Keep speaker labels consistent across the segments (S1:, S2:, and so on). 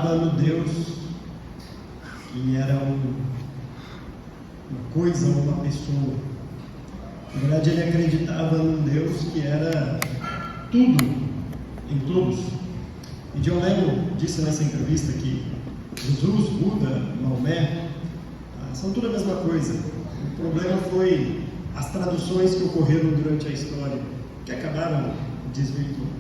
S1: acreditava no Deus que era uma coisa, uma pessoa. Na verdade, ele acreditava num Deus que era tudo em todos. E John Lennon disse nessa entrevista que Jesus, Buda, Maomé, são tudo a mesma coisa. O problema foi as traduções que ocorreram durante a história, que acabaram desvirtuando.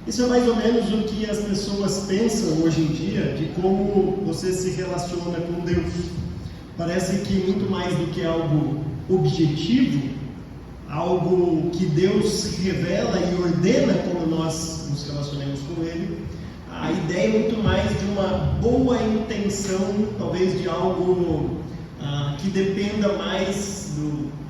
S1: Isso é mais ou menos o que as pessoas pensam hoje em dia de como você se relaciona com Deus. Parece que muito mais do que algo objetivo, algo que Deus se revela e ordena como nós nos relacionemos com Ele, a ideia é muito mais de uma boa intenção, talvez de algo que dependa mais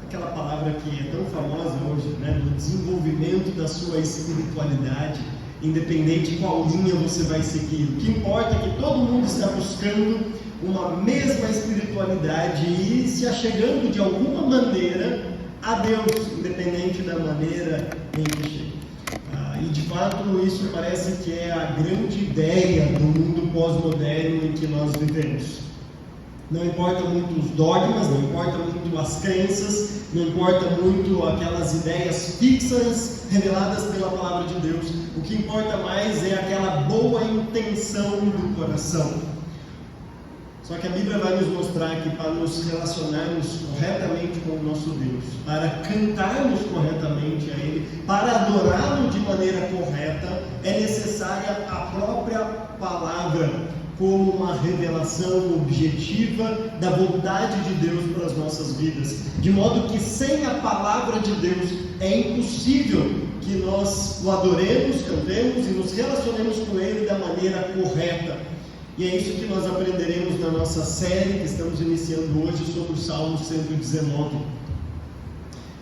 S1: daquela palavra que é tão famosa hoje, né, do desenvolvimento da sua espiritualidade, independente qual linha você vai seguir. O que importa é que todo mundo está buscando uma mesma espiritualidade e se achegando de alguma maneira a Deus, independente da maneira em que chega. E de fato isso parece que é a grande ideia do mundo pós-moderno em que nós vivemos. Não importa muito os dogmas, não importa muito as crenças, não importa muito aquelas ideias fixas reveladas pela palavra de Deus. O que importa mais é aquela boa intenção do coração. Só que a Bíblia vai nos mostrar que para nos relacionarmos corretamente com o nosso Deus, para cantarmos corretamente a Ele, para adorá-lo de maneira correta, é necessária a própria palavra como uma revelação objetiva da vontade de Deus para as nossas vidas. De modo que sem a palavra de Deus é impossível que nós o adoremos, cantemos e nos relacionemos com Ele da maneira correta. E é isso que nós aprenderemos na nossa série que estamos iniciando hoje sobre o Salmo 119.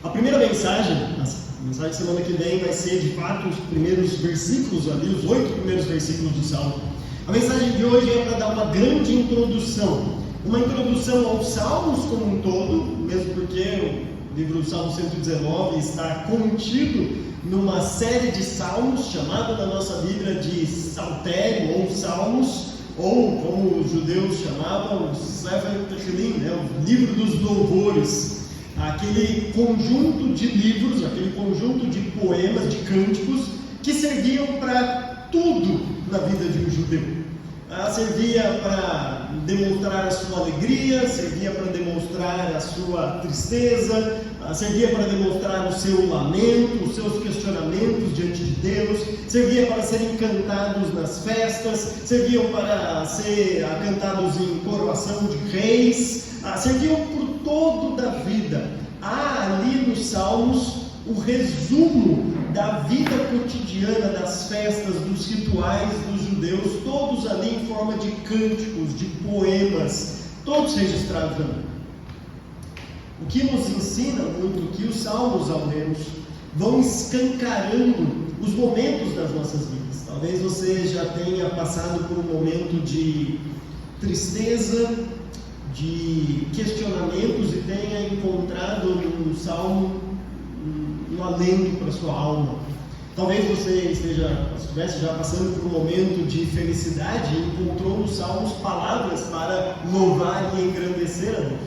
S1: A primeira mensagem, a mensagem de semana que vem, vai ser de fato os primeiros versículos ali, os 8 primeiros versículos do Salmo. A mensagem de hoje é para dar uma grande introdução, uma introdução aos Salmos como um todo, mesmo porque o livro do Salmo 119 está contido numa série de salmos, chamada na nossa Bíblia de Saltério ou Salmos, ou como os judeus chamavam, o Sefer Tehillim, o livro dos louvores, aquele conjunto de livros, aquele conjunto de poemas, de cânticos, que serviam para tudo na vida de um judeu. Servia para demonstrar a sua alegria, servia para demonstrar a sua tristeza, servia para demonstrar o seu lamento, os seus questionamentos diante de Deus, servia para serem cantados nas festas, serviam para ser cantados em coroação de reis, serviam por toda a vida. Há ali nos Salmos o resumo da vida cotidiana, das festas, dos rituais dos judeus, todos ali em forma de cânticos, de poemas, todos registrados ali. O que nos ensina muito que os salmos, ao menos, vão escancarando os momentos das nossas vidas. Talvez você já tenha passado por um momento de tristeza, de questionamentos e tenha encontrado no salmo um alento para a sua alma. Talvez você estivesse já passando por um momento de felicidade e encontrou nos salmos palavras para louvar e engrandecer a Deus.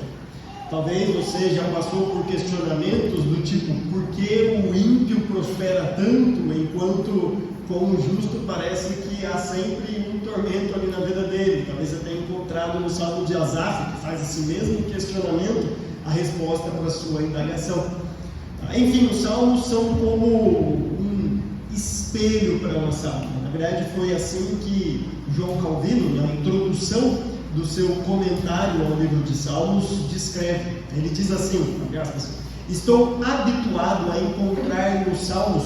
S1: Talvez você já passou por questionamentos do tipo, por que o ímpio prospera tanto, enquanto com o justo parece que há sempre um tormento ali na vida dele. Talvez você tenha encontrado no Salmo de Asaf, que faz esse mesmo questionamento, a resposta para a sua indagação. Enfim, os salmos são como um espelho para a nossa alma. Na verdade, foi assim que João Calvino, na introdução do seu comentário ao livro de Salmos, descreve. Ele diz assim, abre aspas, estou habituado a encontrar nos Salmos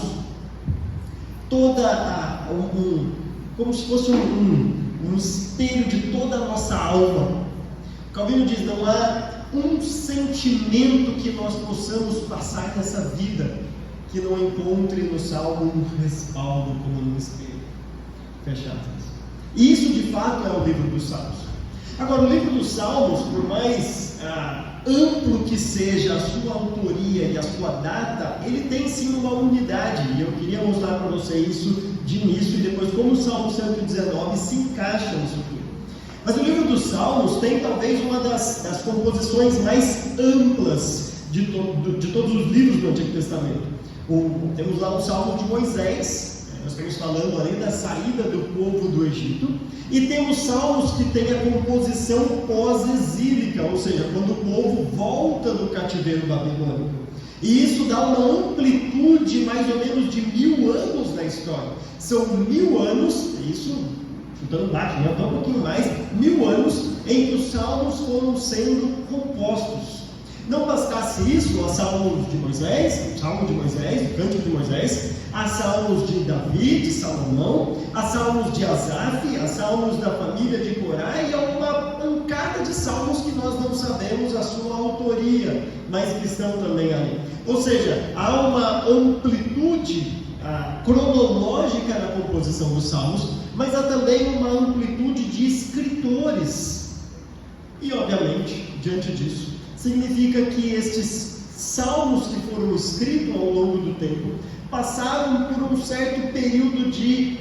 S1: como se fosse um espelho de toda a nossa alma. Calvino diz, não há um sentimento que nós possamos passar nessa vida que não encontre no Salmo um respaldo como no espelho. Fecha aspas. E isso de fato é o livro dos Salmos. Agora, o livro dos Salmos, por mais amplo que seja a sua autoria e a sua data, ele tem sim uma unidade, e eu queria mostrar para você isso de início e depois como o Salmo 119 se encaixa nisso tudo. Mas o livro dos Salmos tem talvez uma das composições mais amplas de todos os livros do Antigo Testamento. Temos lá o Salmo de Moisés, nós estamos falando ali da saída do povo do Egito, e temos salmos que têm a composição pós-exílica, ou seja, quando o povo volta do cativeiro babilônico. E isso dá uma amplitude mais ou menos de 1000 anos na história. São 1000 anos, isso chutando baixo, até um pouquinho mais, 1000 anos em que os salmos foram sendo compostos. Não bastasse isso, há salmos de Moisés, o Salmo de Moisés, o Cântico de Moisés, há salmos de Davi, de Salomão, há salmos de Asaf, há salmos da família de Corá, e há uma pancada de salmos que nós não sabemos a sua autoria, mas que estão também ali. Ou seja, há uma amplitude cronológica na composição dos salmos, mas há também uma amplitude de escritores. E, obviamente, diante disso, significa que estes salmos que foram escritos ao longo do tempo passaram por um certo período de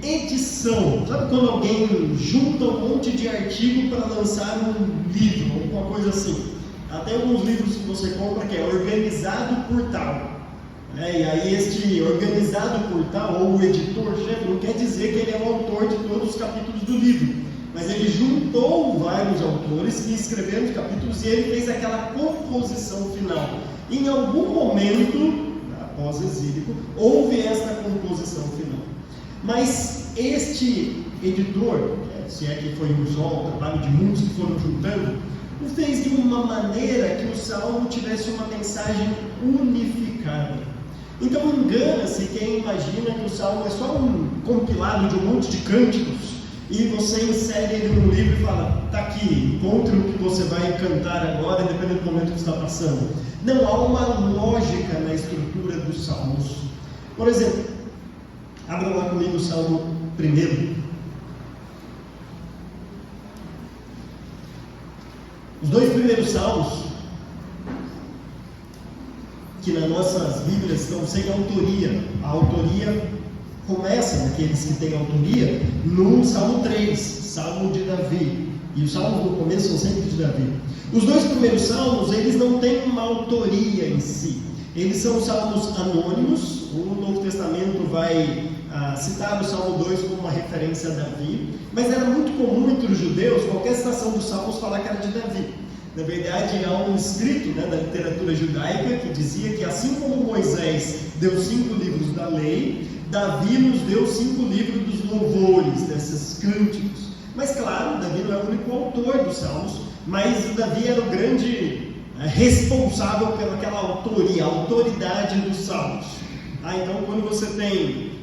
S1: edição. Sabe quando alguém junta um monte de artigo para lançar um livro, alguma coisa assim? Até alguns livros que você compra que é organizado por tal. E aí este organizado por tal, ou o editor-chefe, não quer dizer que ele é o autor de todos os capítulos do livro. Mas ele juntou vários autores que escreveram os capítulos e ele fez aquela composição final. Em algum momento, pós-exílico, houve esta composição final. Mas este editor, se é que foi um só, o trabalho de muitos que foram juntando, o fez de uma maneira que o Salmo tivesse uma mensagem unificada. Então engana-se quem imagina que o Salmo é só um compilado de um monte de cânticos, e você insere ele no livro e fala, está aqui, encontre o que você vai cantar agora, dependendo do momento que está passando. Não, há uma lógica na estrutura dos salmos. Por exemplo, abram lá comigo o Salmo 1. Os 2 primeiros salmos, que nas nossas Bíblias estão sem autoria, a autoria começa naqueles que têm autoria no Salmo 3, Salmo de Davi, e os salmos no começo são sempre de Davi. Os 2 primeiros salmos, eles não têm uma autoria em si, eles são salmos anônimos. O Novo Testamento vai citar o Salmo 2 como uma referência a Davi, mas era muito comum entre os judeus, qualquer citação dos salmos, falar que era de Davi. Na verdade, há um escrito da literatura judaica que dizia que assim como Moisés deu 5 livros da lei, Davi nos deu 5 livros dos louvores, desses cânticos. Mas claro, Davi não é o único autor dos salmos, mas Davi era o grande responsável pelaquela autoria, a autoridade dos salmos. Então quando você tem,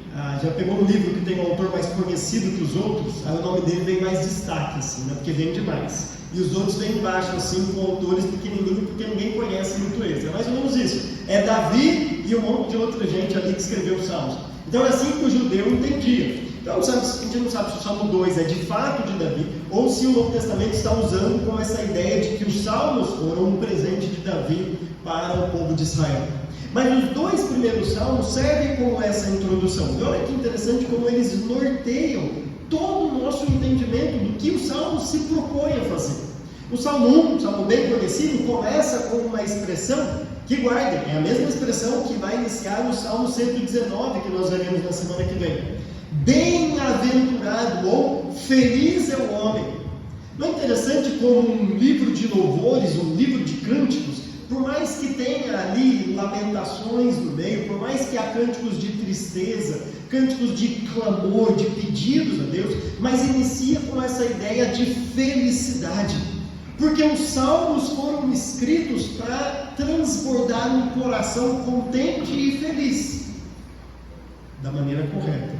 S1: já pegou um livro que tem um autor mais conhecido que os outros, aí o nome dele vem mais destaque, assim, porque vem demais. E os outros vêm embaixo, assim, com autores pequenininhos, porque ninguém conhece muito eles. É mais ou menos isso. É Davi e um monte de outra gente ali que escreveu os salmos. Então é assim que o judeu entendia. Então a gente não sabe se o Salmo 2 é de fato de Davi, ou se o Novo Testamento está usando com essa ideia de que os salmos foram um presente de Davi para o povo de Israel. Mas os 2 primeiros salmos servem como essa introdução. E olha que interessante como eles norteiam todo o nosso entendimento do que o Salmo se propõe a fazer. O Salmo 1, um Salmo bem conhecido, começa com uma expressão que guardem, é a mesma expressão que vai iniciar no Salmo 119, que nós veremos na semana que vem. Bem-aventurado ou feliz é o homem. Não é interessante como um livro de louvores, um livro de cânticos, por mais que tenha ali lamentações no meio, por mais que há cânticos de tristeza, cânticos de clamor, de pedidos a Deus, mas inicia com essa ideia de felicidade, porque os salmos foram escritos para transbordar um coração contente e feliz, da maneira correta.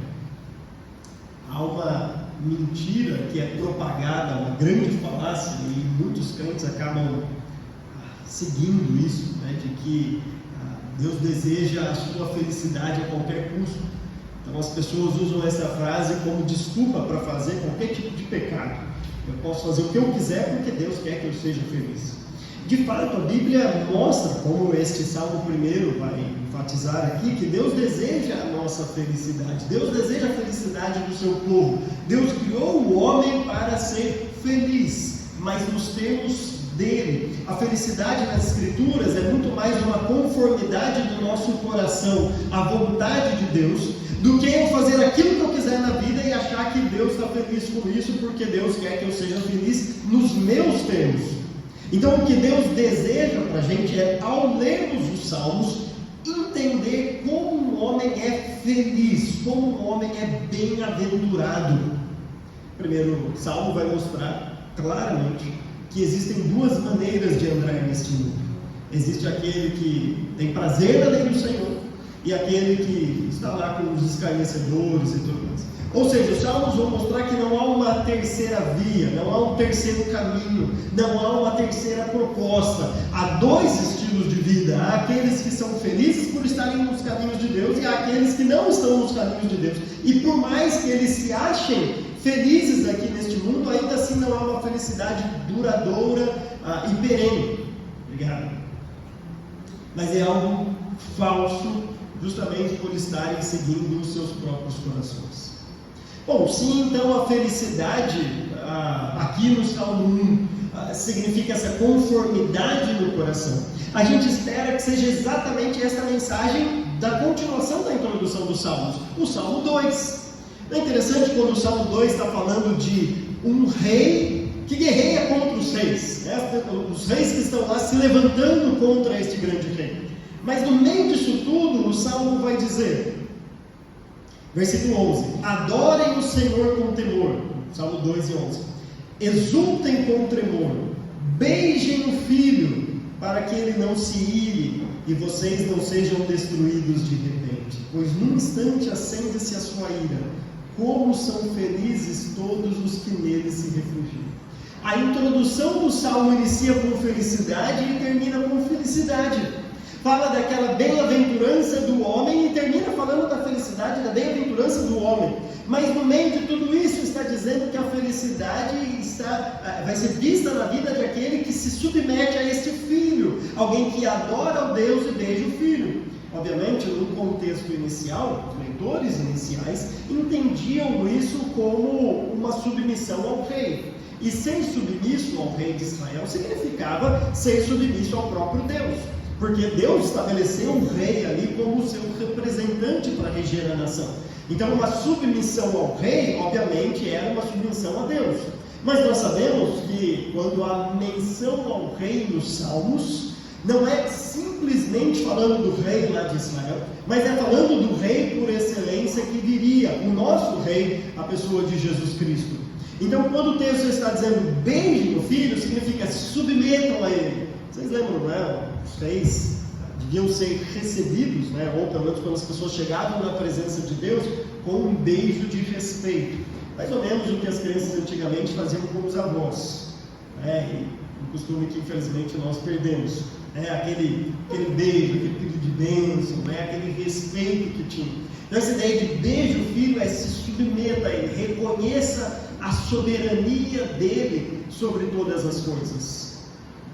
S1: Há uma mentira que é propagada, uma grande falácia, e muitos crentes acabam seguindo isso, de que Deus deseja a sua felicidade a qualquer custo. Então as pessoas usam essa frase como desculpa para fazer qualquer tipo de pecado. Eu posso fazer o que eu quiser porque Deus quer que eu seja feliz. De fato, a Bíblia mostra, como este Salmo 1 vai enfatizar aqui, que Deus deseja a nossa felicidade. Deus deseja a felicidade do seu povo. Deus criou o homem para ser feliz, mas nos termos dele. A felicidade nas Escrituras é muito mais uma conformidade do nosso coração à vontade de Deus, do que eu fazer aquilo que eu quiser na vida e achar que Deus está feliz com isso, porque Deus quer que eu seja feliz nos meus termos. Então, o que Deus deseja para a gente é, ao lermos os Salmos, entender como um homem é feliz, como um homem é bem-aventurado. O primeiro Salmo vai mostrar claramente que existem duas maneiras de andar neste mundo. Existe aquele que tem prazer na lei do Senhor e aquele que está lá com os escarnecedores e tudo mais. Ou seja, os Salmos vão mostrar que não há uma terceira via, não há um terceiro caminho, não há uma terceira proposta. Há dois estilos de vida. Há aqueles que são felizes por estarem nos caminhos de Deus e há aqueles que não estão nos caminhos de Deus. E por mais que eles se achem felizes aqui neste mundo, ainda assim não há uma felicidade duradoura e perene. Obrigado. Mas é algo falso, justamente por estarem seguindo os seus próprios corações. Bom, sim, então a felicidade aqui no Salmo 1 significa essa conformidade no coração. A gente espera que seja exatamente essa mensagem da continuação da introdução dos Salmos, o Salmo 2. É interessante quando o Salmo 2 está falando de um rei que guerreia contra os reis, né? Os reis que estão lá se levantando contra este grande rei. Mas no meio disso tudo, o Salmo vai dizer, versículo 11: adorem o Senhor com temor, Salmo 2 e 11, exultem com tremor, beijem o Filho, para que ele não se ire e vocês não sejam destruídos de repente, pois num instante acende-se a sua ira. Como são felizes todos os que nele se refugiam. A introdução do Salmo inicia com felicidade e termina com felicidade. Fala daquela bem-aventurança do homem e termina falando da felicidade, da bem-aventurança do homem. Mas no meio de tudo isso está dizendo que a felicidade vai ser vista na vida de aquele que se submete a este Filho. Alguém que adora o Deus e beija o Filho. Obviamente, no contexto inicial, os leitores iniciais entendiam isso como uma submissão ao rei. E ser submisso ao rei de Israel significava ser submisso ao próprio Deus. Porque Deus estabeleceu um rei ali como seu representante para reger a nação. Então, uma submissão ao rei, obviamente, era uma submissão a Deus. Mas nós sabemos que quando há menção ao rei nos Salmos, não é simplesmente falando do rei lá de Israel, mas é falando do rei por excelência que viria, o nosso rei, a pessoa de Jesus Cristo. Então, quando o texto está dizendo beijem o Filho, significa se submetam a ele. Vocês lembram, né? Os reis deviam ser recebidos, né? Ou pelo menos quando as pessoas chegavam na presença de Deus, com um beijo de respeito. Mais ou menos o que as crianças antigamente faziam com os avós. Um costume que infelizmente nós perdemos. Aquele beijo, aquele pedido de bênção, aquele respeito que tinha. Então essa ideia de beijo o Filho é se submeta a ele, reconheça a soberania dele sobre todas as coisas.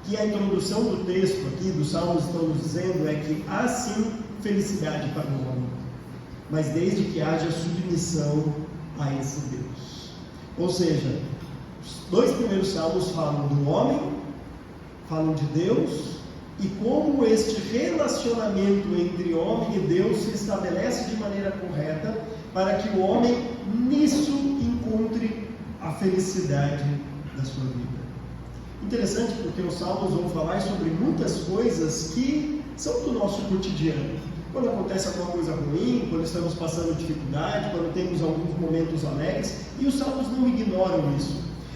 S1: Que a introdução do texto aqui, dos Salmos, estão nos dizendo é que há sim felicidade para o homem, mas desde que haja submissão a esse Deus. Ou seja, os dois primeiros Salmos falam do homem, falam de Deus, e como este relacionamento entre homem e Deus se estabelece de maneira correta para que o homem nisso encontre a felicidade da sua vida. Interessante porque os Salmos vão falar sobre muitas coisas que são do nosso cotidiano. Quando acontece alguma coisa ruim, quando estamos passando dificuldade, quando temos alguns momentos alegres, e os Salmos não ignoram isso.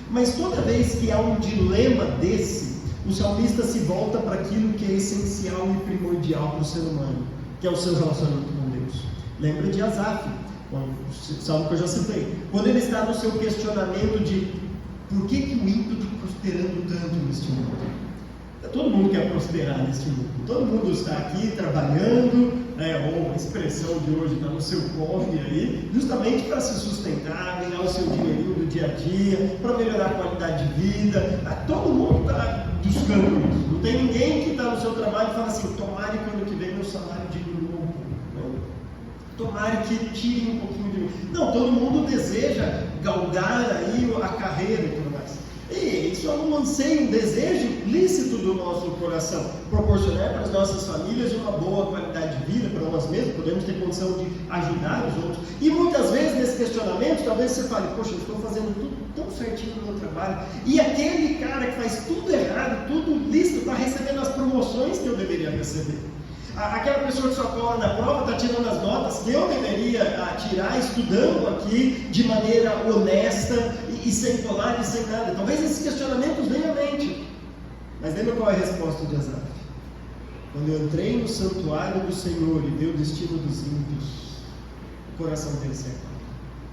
S1: Mas toda vez que há um dilema desse, o salmista se volta para aquilo que é essencial e primordial para o ser humano, que é o seu relacionamento com Deus. Lembra de Asaf, o salmo que eu já citei, quando ele está no seu questionamento de por que o ímpio está prosperando tanto neste mundo? Todo mundo quer prosperar neste mundo, todo mundo está aqui trabalhando, ou a expressão de hoje está no seu corre aí, justamente para se sustentar, ganhar o seu dinheirinho do dia a dia, para melhorar a qualidade de vida. Todo mundo está buscando isso. Não tem ninguém que está no seu trabalho e fala assim: tomara que ano que vem meu salário diminua. Tomara que tire um pouquinho de mim. Não, todo mundo deseja galgar aí a carreira e tudo mais. E isso é um anseio, um desejo lícito do nosso coração. Proporcionar para as nossas famílias uma boa qualidade de vida, para nós mesmos, podemos ter condição de ajudar os outros. E muitas vezes nesse questionamento, talvez você fale: poxa, eu estou fazendo tudo tão certinho no meu trabalho. E aquele cara que faz tudo errado, tudo lícito, está recebendo as promoções que eu deveria receber. Aquela pessoa que só cola na prova está tirando as notas que eu deveria tirar estudando aqui de maneira honesta e sem colar e sem nada. Talvez esses questionamentos venham à mente. Mas lembra qual é a resposta de Asaf? Quando eu entrei no santuário do Senhor e vi o destino dos ímpios, o coração dele se acalma.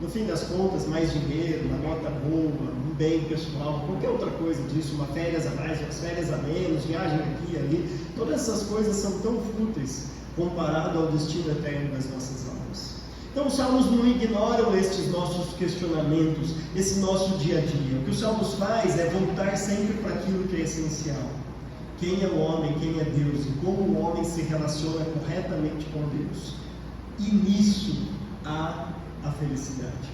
S1: No fim das contas, mais dinheiro, uma nota boa, um bem pessoal, qualquer outra coisa disso, uma férias a mais, umas férias a menos, viagem aqui e ali, todas essas coisas são tão fúteis comparado ao destino eterno das nossas almas. Então os Salmos não ignoram estes nossos questionamentos, esse nosso dia a dia. O que os Salmos faz é voltar sempre para aquilo que é essencial. Quem é o homem, quem é Deus e como o homem se relaciona corretamente com Deus. E nisso há a felicidade.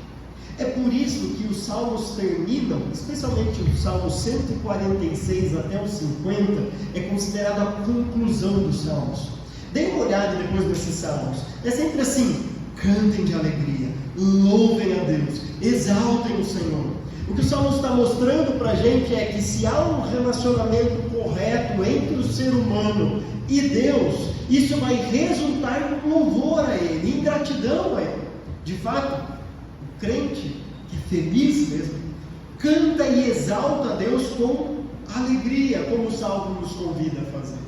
S1: É por isso que os Salmos terminam, especialmente o Salmo 146 até o 50, é considerado a conclusão dos Salmos. Dê uma olhada depois desses Salmos. É sempre assim: cantem de alegria, louvem a Deus, exaltem o Senhor. O que o Salmo está mostrando para a gente é que se há um relacionamento correto entre o ser humano e Deus, isso vai resultar em louvor a Ele, em gratidão a Ele. De fato, o crente, que feliz mesmo, canta e exalta a Deus com alegria, como o Salmo nos convida a fazer.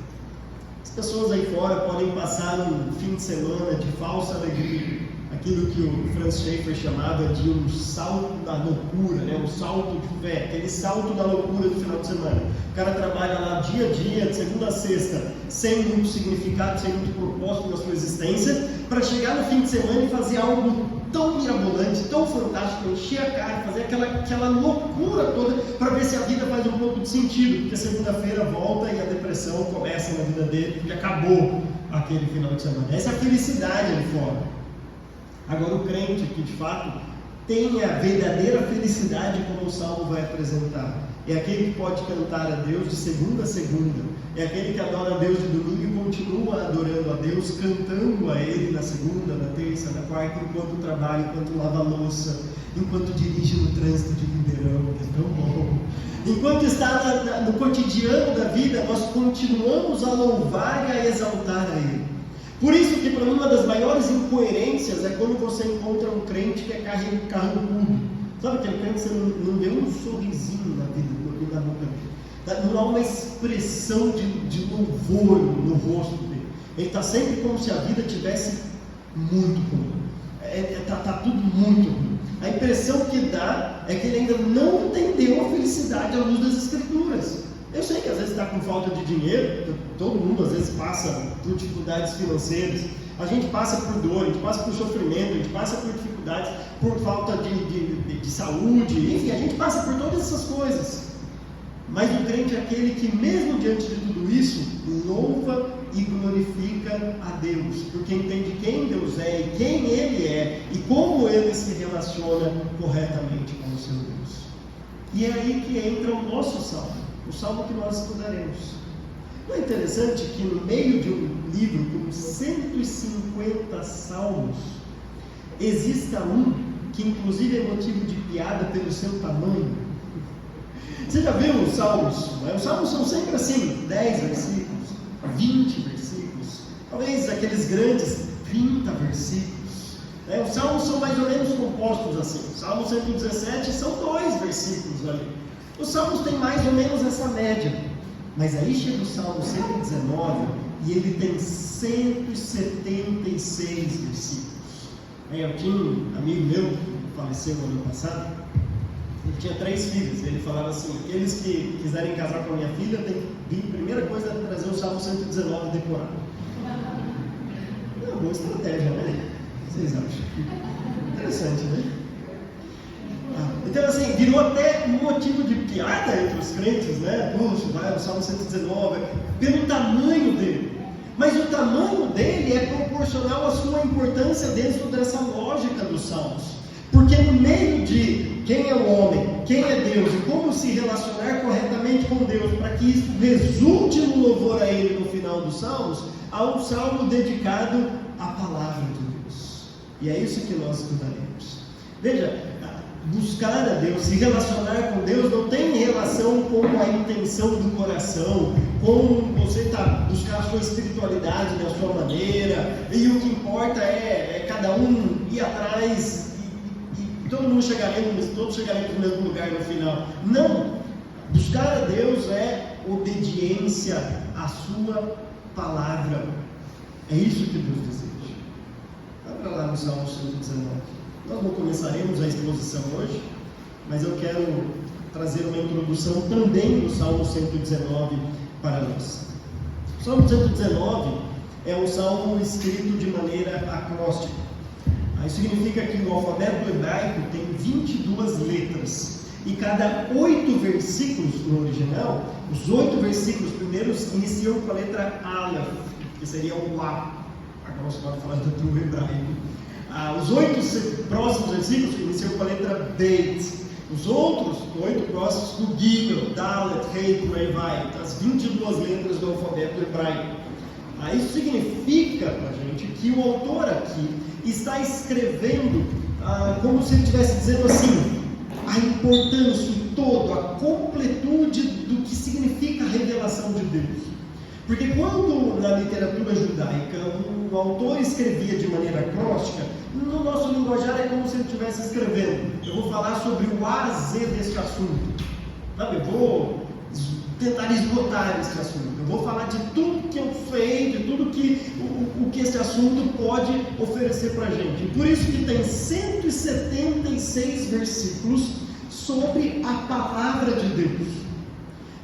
S1: As pessoas aí fora podem passar um fim de semana de falsa alegria, aquilo que o Franz Schaeffer chamava de um salto da loucura, né? Um salto de fé, aquele salto da loucura do final de semana. O cara trabalha lá dia a dia, de segunda a sexta, sem muito significado, sem muito propósito na sua existência, para chegar no fim de semana e fazer algo tão mirabolante, tão fantástico, encher a cara, fazer aquela loucura toda, para ver se a vida faz um pouco de sentido, porque segunda-feira volta e a depressão começa na vida dele, porque acabou aquele final de semana. Essa é a felicidade ali fora. Agora o crente que de fato tem a verdadeira felicidade, como o Salmo vai apresentar, é aquele que pode cantar a Deus de segunda a segunda, é aquele que adora a Deus de domingo e continua adorando a Deus, cantando a Ele na segunda, na terça, na quarta, enquanto trabalha, enquanto lava a louça, enquanto dirige no trânsito de Ribeirão, que é tão bom. Enquanto está no cotidiano da vida, nós continuamos a louvar e a exaltar a Ele. Por isso que para mim uma das maiores incoerências é quando você encontra um crente que é carrancudo. Sabe aquele crente que você não vê um sorrisinho na vida, na boca dele. Não há uma expressão de louvor no rosto dele. Ele está sempre como se a vida tivesse muito ruim. Está tudo muito ruim. A impressão que dá é que ele ainda não entendeu a felicidade à luz das Escrituras. Eu sei que às vezes está com falta de dinheiro, todo mundo às vezes passa por dificuldades financeiras, a gente passa por dor, a gente passa por sofrimento, a gente passa por dificuldades, por falta de saúde, enfim, a gente passa por todas essas coisas. Mas o crente é aquele que mesmo diante de tudo isso, louva e glorifica a Deus, porque entende quem Deus é e quem Ele é e como Ele se relaciona corretamente com o seu Deus. E é aí que entra o nosso salmo. O salmo que nós estudaremos. Não é interessante que no meio de um livro com 150 salmos, exista um que inclusive é motivo de piada pelo seu tamanho? Você já viu os salmos? Os salmos são sempre assim, 10 versículos, 20 versículos, talvez aqueles grandes 30 versículos. Os salmos são mais ou menos compostos assim. O Salmo 117 são 2 versículos ali. Os Salmos têm mais ou menos essa média, mas aí chega o Salmo 119 e ele tem 176 versículos. Eu tinha um amigo meu que faleceu no ano passado, ele tinha 3 filhas, ele falava assim: aqueles que quiserem casar com a minha filha, tem que vir, primeira coisa é trazer o Salmo 119 decorado. É uma boa estratégia, né? Vocês acham? Interessante, né? Então, assim, virou até um motivo de piada entre os crentes, né? Poxa, vai, o Salmo 119, pelo tamanho dele. Mas o tamanho dele é proporcional à sua importância dentro dessa lógica dos Salmos. Porque no meio de quem é o homem, quem é Deus e como se relacionar corretamente com Deus, para que isso resulte no louvor a Ele no final dos Salmos, há um salmo dedicado à palavra de Deus. E é isso que nós estudaremos. Veja, buscar a Deus, se relacionar com Deus, não tem relação com a intenção do coração, com você buscar a sua espiritualidade da sua maneira, e o que importa é cada um ir atrás e todos chegaremos no mesmo lugar no final. Não! Buscar a Deus é obediência à sua palavra. É isso que Deus deseja. Abra lá no Salmo 119. Nós não começaremos a exposição hoje, mas eu quero trazer uma introdução também do Salmo 119 para nós. O Salmo 119 é um salmo escrito de maneira acróstica. Isso significa que no alfabeto hebraico tem 22 letras, e cada 8 versículos no original, os 8 versículos primeiros iniciam com a letra Aleph, que seria o A. Agora você pode falar do hebraico. Os 8 próximos versículos iniciam com a letra Beit. Os outros 8 próximos com Gimel, Dalet, Rei, por aí vai. As 22 letras do alfabeto hebraico. Isso significa para a gente que o autor aqui está escrevendo como se ele estivesse dizendo assim, a importância, o todo, a completude do que significa a revelação de Deus. Porque quando na literatura judaica o autor escrevia de maneira acróstica, no nosso linguajar é como se ele estivesse escrevendo, eu vou falar sobre o A a Z deste assunto, eu vou tentar esgotar esse assunto, eu vou falar de tudo que eu sei, de tudo que o que esse assunto pode oferecer para a gente. E por isso que tem 176 versículos sobre a palavra de Deus.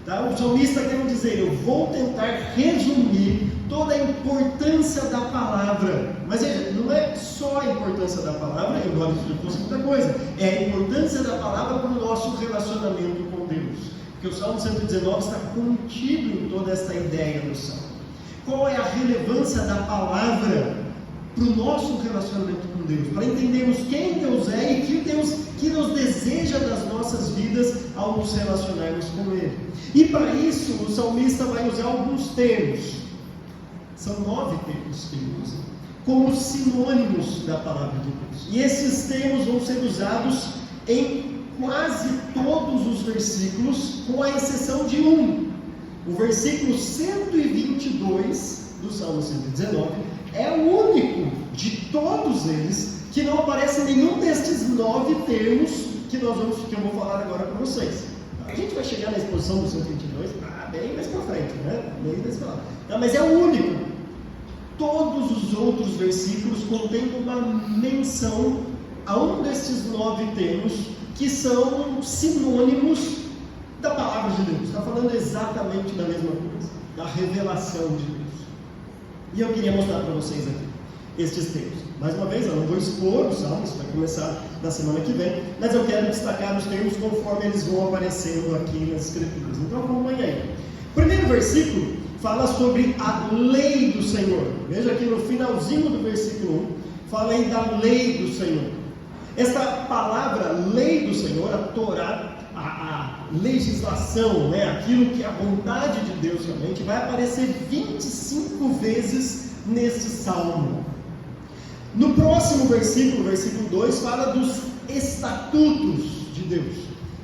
S1: O salmista quer dizer, eu vou tentar resumir toda a importância da palavra. Mas não é só a importância da palavra, embora isso fosse muita coisa, é a importância da palavra para o nosso relacionamento com Deus. Porque o Salmo 119 está contido em toda esta ideia do Salmo. Qual é a relevância da palavra para o nosso relacionamento com Deus? Para entendermos quem Deus é e que Deus deseja das nossas vidas ao nos relacionarmos com Ele. E para isso o salmista vai usar alguns termos. São 9 termos que ele usa, como sinônimos da palavra de Deus. E esses termos vão ser usados em quase todos os versículos, com a exceção de um. O versículo 122 do Salmo 119 é o único de todos eles que não aparece nenhum destes 9 termos que eu vou falar agora para vocês. A gente vai chegar na exposição do 122 bem mais para frente, né? Mas é o único. Todos os outros versículos contêm uma menção a um desses 9 termos que são sinônimos da palavra de Deus. Está falando exatamente da mesma coisa, da revelação de Deus. E eu queria mostrar para vocês aqui estes termos. Mais uma vez, eu não vou expor os salmos, vai começar na semana que vem, mas eu quero destacar os termos conforme eles vão aparecendo aqui nas escrituras. Então acompanha aí. O primeiro versículo fala sobre a lei do Senhor. Veja aqui no finalzinho do versículo 1, fala aí da lei do Senhor. Esta palavra lei do Senhor, a Torá, a legislação, aquilo que é a vontade de Deus realmente, vai aparecer 25 vezes neste salmo. No próximo versículo, versículo 2, fala dos estatutos de Deus,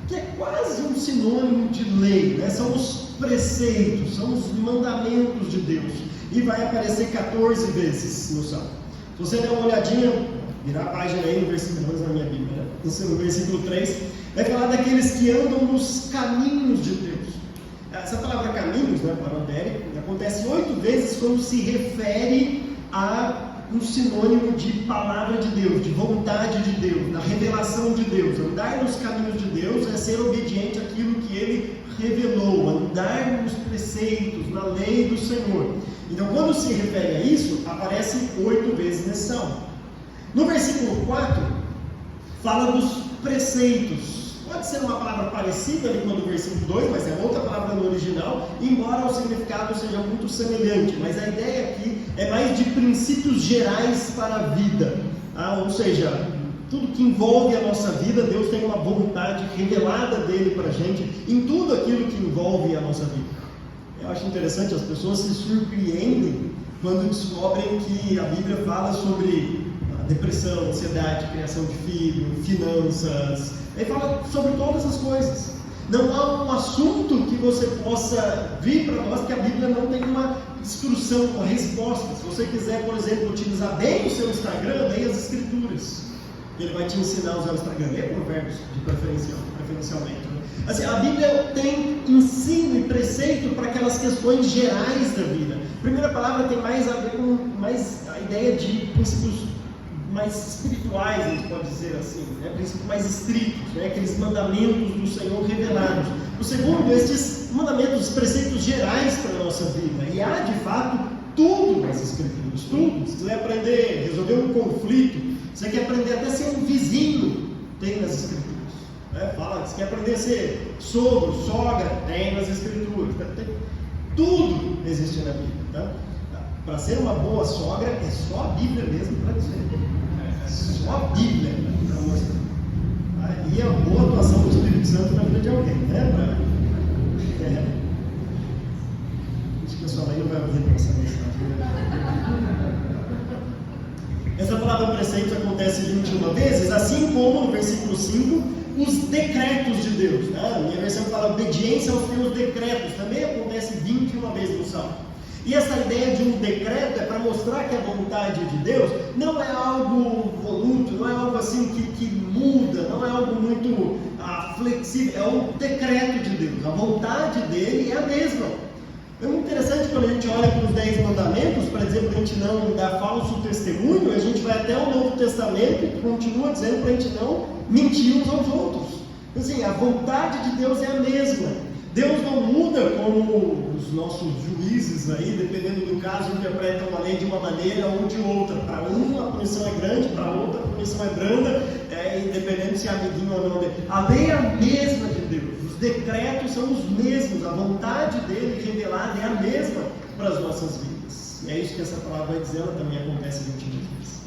S1: que é quase um sinônimo de lei, são os preceitos, são os mandamentos de Deus, e vai aparecer 14 vezes no salmo. Se você der uma olhadinha, virar a página aí no versículo 2 na minha Bíblia, no versículo 3, vai falar daqueles que andam nos caminhos de Deus. Essa palavra caminhos, parodere, acontece 8 vezes quando se refere a um sinônimo de palavra de Deus, de vontade de Deus, da revelação de Deus. Andar nos caminhos de Deus é ser obediente àquilo que Ele revelou, andar nos preceitos, na lei do Senhor. Então, quando se refere a isso, aparece 8 vezes nesse salmo. No versículo 4, fala dos preceitos. pode ser uma palavra parecida ali com a do versículo 2, mas é outra palavra no original, embora o significado seja muito semelhante. Mas a ideia aqui é mais de princípios gerais para a vida. Ou seja, tudo que envolve a nossa vida, Deus tem uma vontade revelada dele para a gente, em tudo aquilo que envolve a nossa vida. Eu acho interessante, as pessoas se surpreendem quando descobrem que a Bíblia fala sobre depressão, ansiedade, criação de filho, finanças, ele fala sobre todas as coisas. Não há um assunto que você possa vir para nós que a Bíblia não tem uma instrução, uma resposta. Se você quiser, por exemplo, utilizar bem o seu Instagram, leia as Escrituras. Ele vai te ensinar a usar o Instagram, leia Provérbios, preferencialmente. Assim, a Bíblia tem ensino e preceito para aquelas questões gerais da vida. A primeira palavra tem mais a ver com a ideia de princípios mais espirituais, a gente pode dizer assim, né? Princípios mais estritos, né? Aqueles mandamentos do Senhor revelados. O segundo, esses mandamentos, preceitos gerais para a nossa vida. E há, de fato, tudo nas Escrituras, tudo. Se quiser aprender, resolver um conflito, você quer aprender até a ser um vizinho, tem nas Escrituras. Fala, se quer aprender a ser sogro, sogra, tem nas Escrituras. Tudo existe na Bíblia. Tá? Para ser uma boa sogra, é só a Bíblia mesmo para dizer. Só a Bíblia para mostrar. E a boa atuação do Espírito Santo na vida de alguém, né? Acho que o pessoal aí não vai ouvir para essa mensagem. Essa palavra preceito acontece 21 vezes, assim como no versículo 5, os decretos de Deus. Né? A minha versão fala obediência aos teus decretos, também acontece 21 vezes no Salmo. E essa ideia de um decreto é para mostrar que a vontade de Deus não é algo volútil, não é algo assim que muda, não é algo muito flexível, é o decreto de Deus. A vontade dele é a mesma. É muito interessante quando a gente olha para os 10 mandamentos, para dizer para a gente não dar falso testemunho, a gente vai até o Novo Testamento e continua dizendo para a gente não mentir uns aos outros. Assim, a vontade de Deus é a mesma. Deus não muda como os nossos juízes aí, dependendo do caso, interpretam a lei de uma maneira ou de outra. Para um a punição é grande, para outra a punição é branda, independente se é amiguinho ou não. A lei é a mesma de Deus, os decretos são os mesmos, a vontade dele revelada é a mesma para as nossas vidas. E é isso que essa palavra vai dizer, ela também acontece 20 vezes.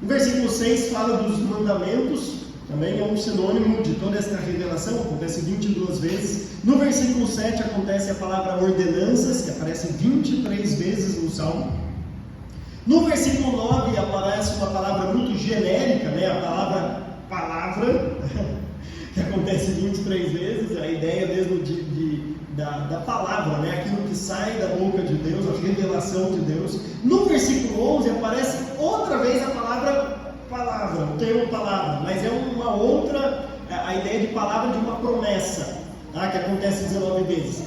S1: O versículo 6 fala dos mandamentos. Também é um sinônimo de toda esta revelação, acontece 22 vezes. No versículo 7 acontece a palavra ordenanças, que aparece 23 vezes no Salmo. No versículo 9 aparece uma palavra muito genérica, né? A palavra, que acontece 23 vezes, a ideia mesmo da palavra, né? Aquilo que sai da boca de Deus, a revelação de Deus. No versículo 11 aparece outra vez a palavra, o termo palavra, mas é uma outra, a ideia de palavra de uma promessa, tá? Que acontece 19 vezes.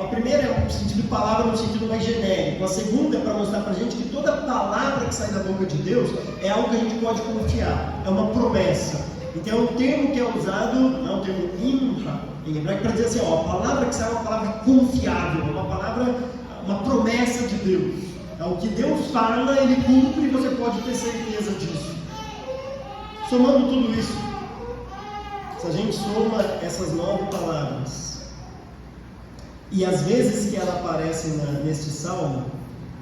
S1: A primeira é o sentido de palavra no sentido mais genérico, a segunda é para mostrar para a gente que toda palavra que sai da boca de Deus é algo que a gente pode confiar, é uma promessa. Então é um termo que é usado, é um termo em hebraico para dizer assim, a palavra que sai é uma palavra confiável, uma promessa de Deus. O que Deus fala, Ele cumpre e você pode ter certeza disso. Somando tudo isso, se a gente soma essas 9 palavras, e as vezes que ela aparece neste salmo,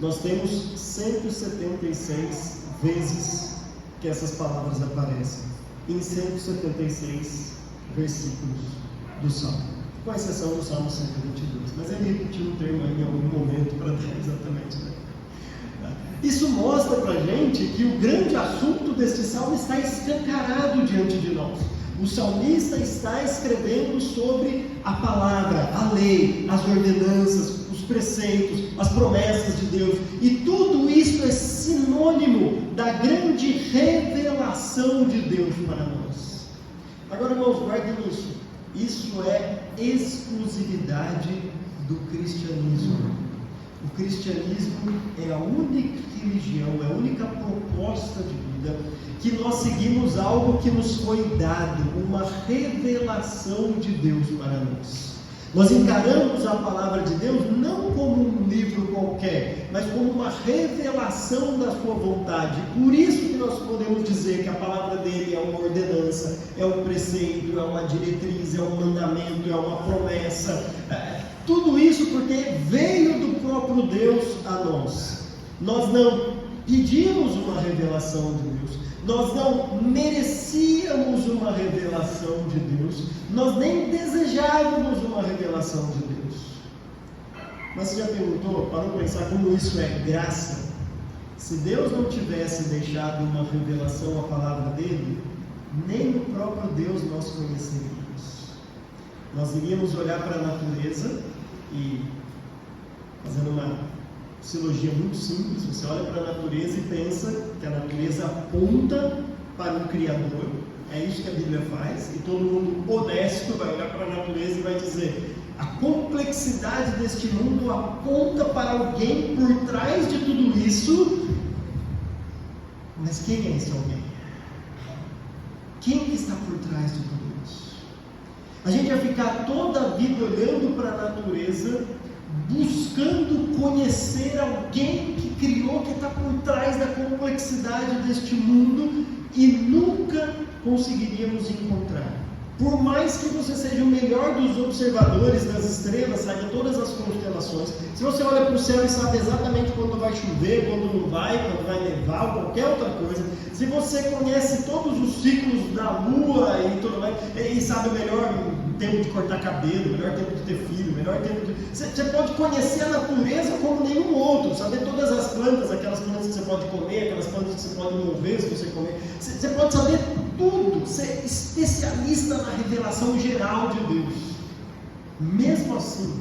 S1: nós temos 176 vezes que essas palavras aparecem, em 176 versículos do salmo, com exceção do salmo 122, mas ele repetiu um termo aí em algum momento para dar exatamente, né? Isso mostra para a gente que o grande assunto deste salmo está escancarado diante de nós. O salmista está escrevendo sobre a palavra, a lei, as ordenanças, os preceitos, as promessas de Deus. E tudo isso é sinônimo da grande revelação de Deus para nós. Agora, irmãos, guardem isso. Isso é exclusividade do cristianismo. O cristianismo é a única religião, é a única proposta de vida que nós seguimos algo que nos foi dado, uma revelação de Deus para nós. Nós encaramos a palavra de Deus não como um livro qualquer, mas como uma revelação da sua vontade. Por isso que nós podemos dizer que a palavra dele é uma ordenança, é um preceito, é uma diretriz, é um mandamento, é uma promessa. Tudo isso porque veio do próprio Deus a nós. Nós não pedimos uma revelação de Deus, nós não merecíamos uma revelação de Deus, nós nem desejávamos uma revelação de Deus. Mas você já perguntou, para não pensar como isso é graça? Se Deus não tivesse deixado uma revelação à palavra dele, nem o próprio Deus nós conheceríamos. Nós iríamos olhar para a natureza e, fazendo uma silogia muito simples, você olha para a natureza e pensa que a natureza aponta para um Criador. É isso que a Bíblia faz, e todo mundo honesto vai olhar para a natureza e vai dizer: a complexidade deste mundo aponta para alguém por trás de tudo isso. Mas quem é esse alguém? Quem que está por trás de tudo isso? A gente vai ficar toda a vida olhando para a natureza, buscando conhecer alguém que criou, que está por trás da complexidade deste mundo, e nunca conseguiríamos encontrar. Por mais que você seja o melhor dos observadores das estrelas, saiba todas as constelações, se você olha para o céu e sabe exatamente quando vai chover, quando não vai, quando vai nevar, ou qualquer outra coisa, se você conhece todos os ciclos da lua e tudo mais, e sabe o melhor tempo de cortar cabelo, melhor tempo de ter filho, melhor tempo de... Você pode conhecer a natureza como nenhum outro, saber todas as plantas, aquelas plantas que você pode comer, aquelas plantas que você pode mover se você comer. Você pode saber tudo, ser especialista na revelação geral de Deus. Mesmo assim,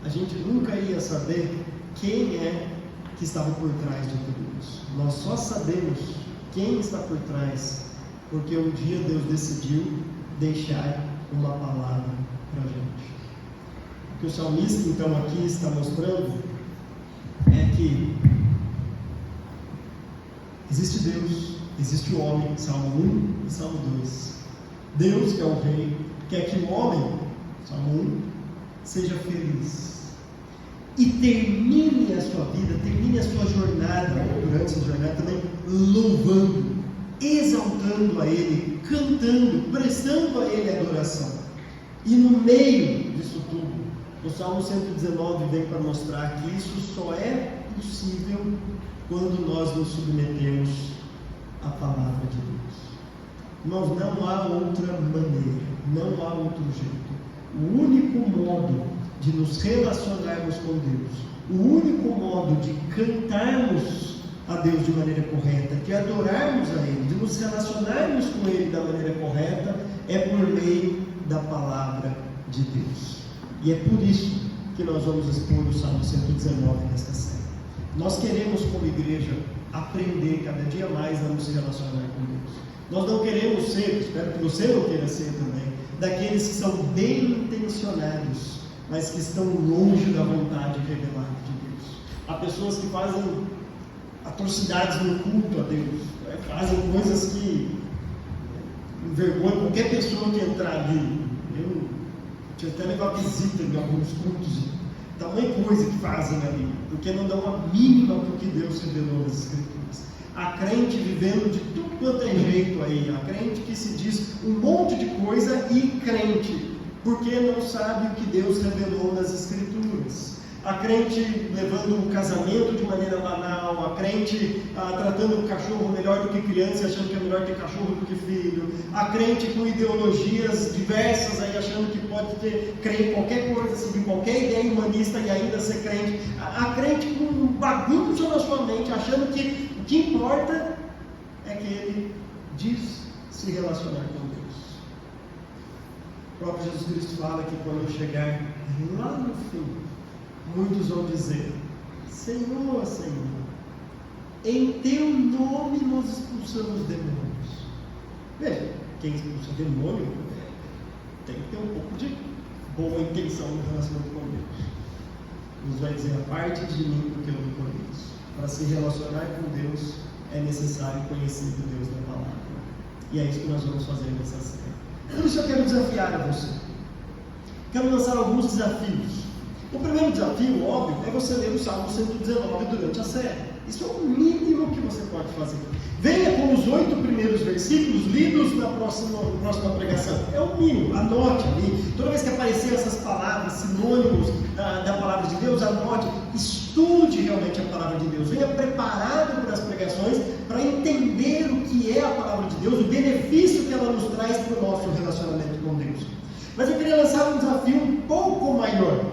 S1: a gente nunca ia saber quem é que estava por trás de tudo isso. Nós só sabemos quem está por trás porque um dia Deus decidiu deixar uma palavra para a gente. O que o salmista então aqui está mostrando é que existe Deus, existe o homem, Salmo 1 e Salmo 2. Deus, que é o rei, quer que o homem, Salmo 1, seja feliz e termine a sua vida, termine a sua jornada, durante essa jornada também, louvando, exaltando a Ele, cantando, prestando a Ele adoração. E no meio disso tudo, o Salmo 119 vem para mostrar que isso só é possível quando nós nos submetemos à palavra de Deus. Nós não há outra maneira, não há outro jeito. O único modo de nos relacionarmos com Deus, o único modo de cantarmos a Deus de maneira correta, de adorarmos a Ele, de nos relacionarmos com Ele da maneira correta, é por meio da palavra de Deus. E é por isso que nós vamos expor o Salmo 119 nesta série. Nós queremos, como igreja, aprender cada dia mais a nos relacionar com Deus. Nós não queremos ser, espero que você não queira ser também, daqueles que são bem intencionados, mas que estão longe da vontade revelada de Deus. Há pessoas que fazem atrocidades no culto a Deus, fazem coisas que envergonham qualquer pessoa que entrar ali. Eu tinha até levado visita em alguns cultos, tamanha coisa que fazem ali, porque não dão a mínima para o que Deus revelou nas Escrituras. Há crente vivendo de tudo quanto é jeito aí, há crente que se diz um monte de coisa e crente, porque não sabe o que Deus revelou nas Escrituras. Há crente levando o casamento de maneira banal, há crente tratando o cachorro melhor do que criança, achando que é melhor ter cachorro do que filho, há crente com ideologias diversas aí, achando que pode crer em qualquer coisa, seguir qualquer ideia humanista e ainda ser crente. Há crente com bagunça na sua mente, achando que o que importa é que ele diz se relacionar com Deus. O próprio Jesus Cristo fala que quando eu chegar lá no fim, muitos vão dizer: Senhor, Senhor, em teu nome nós expulsamos demônios. Veja, quem expulsa demônio tem que ter um pouco de boa intenção no relacionamento com Deus. Deus vai dizer: aparte de mim porque eu não conheço. Para se relacionar com Deus é necessário conhecer o Deus da palavra. E é isso que nós vamos fazer nessa série. Por isso eu quero desafiar a você. Quero lançar alguns desafios. O primeiro desafio, óbvio, é você ler o Salmo 119 durante a série. Isso é o mínimo que você pode fazer. Venha com os 8 primeiros versículos lidos na próxima pregação. É o mínimo. Anote ali. Toda vez que aparecer essas palavras, sinônimos da palavra de Deus, anote. Estude realmente a palavra de Deus. Venha preparado para as pregações para entender o que é a palavra de Deus, o benefício que ela nos traz para o nosso relacionamento com Deus. Mas eu queria lançar um desafio um pouco maior.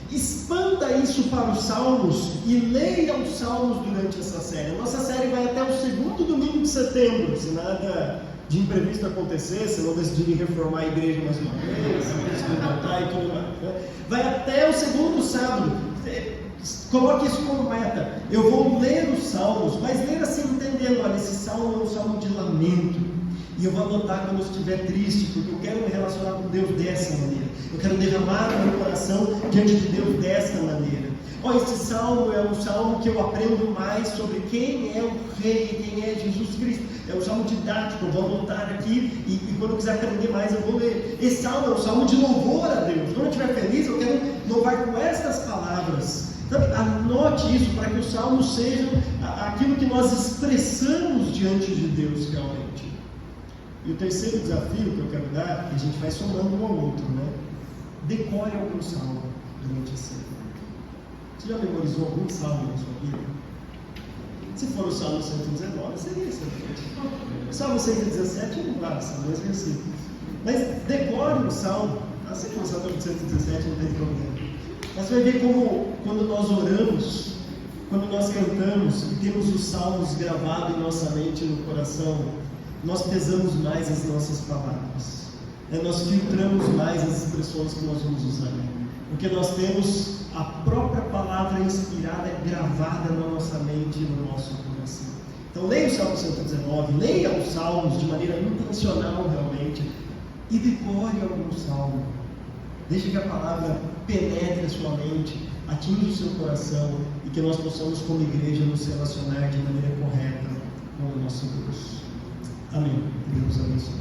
S1: Expanda isso para os Salmos e leia os Salmos durante essa série. A nossa série vai até o segundo domingo de setembro, se nada de imprevisto acontecer, se não decidirem reformar a igreja mais uma vez, se descontratar e tudo mais, né? Vai até o segundo sábado. Coloque isso como meta. Eu vou ler os Salmos, mas ler assim entendendo, olha, esse Salmo é um Salmo de lamento. E eu vou anotar quando eu estiver triste, porque eu quero me relacionar com Deus dessa maneira. Eu quero derramar o meu coração diante de Deus dessa maneira. Esse salmo é um salmo que eu aprendo mais sobre quem é o Rei, quem é Jesus Cristo. É um salmo didático, eu vou anotar aqui e quando eu quiser aprender mais eu vou ler. Esse salmo é um salmo de louvor a Deus. Quando eu estiver feliz, eu quero louvar com estas palavras. Então, anote isso para que os salmos sejam aquilo que nós expressamos diante de Deus realmente. E o terceiro desafio que eu quero dar, que a gente vai somando um ao outro, né? Decore algum salmo durante a semana. Você já memorizou algum salmo na sua vida? Se for o Salmo 119, seria esse. O Salmo 117 não basta, dois versículos. Mas decore um salmo. Se for o Salmo 117, não tem problema. Mas você vai ver como, quando nós oramos, quando nós cantamos e temos os salmos gravados em nossa mente e no coração, nós pesamos mais as nossas palavras, nós filtramos mais as expressões que nós vamos usar, porque nós temos a própria palavra inspirada, gravada na nossa mente e no nosso coração. Então leia o Salmo 119, leia os salmos de maneira intencional realmente, e decore algum salmo. Deixe que a palavra penetre a sua mente, atinja o seu coração, e que nós possamos como igreja nos relacionar de maneira correta com o nosso Deus. Amém. Deus abençoe.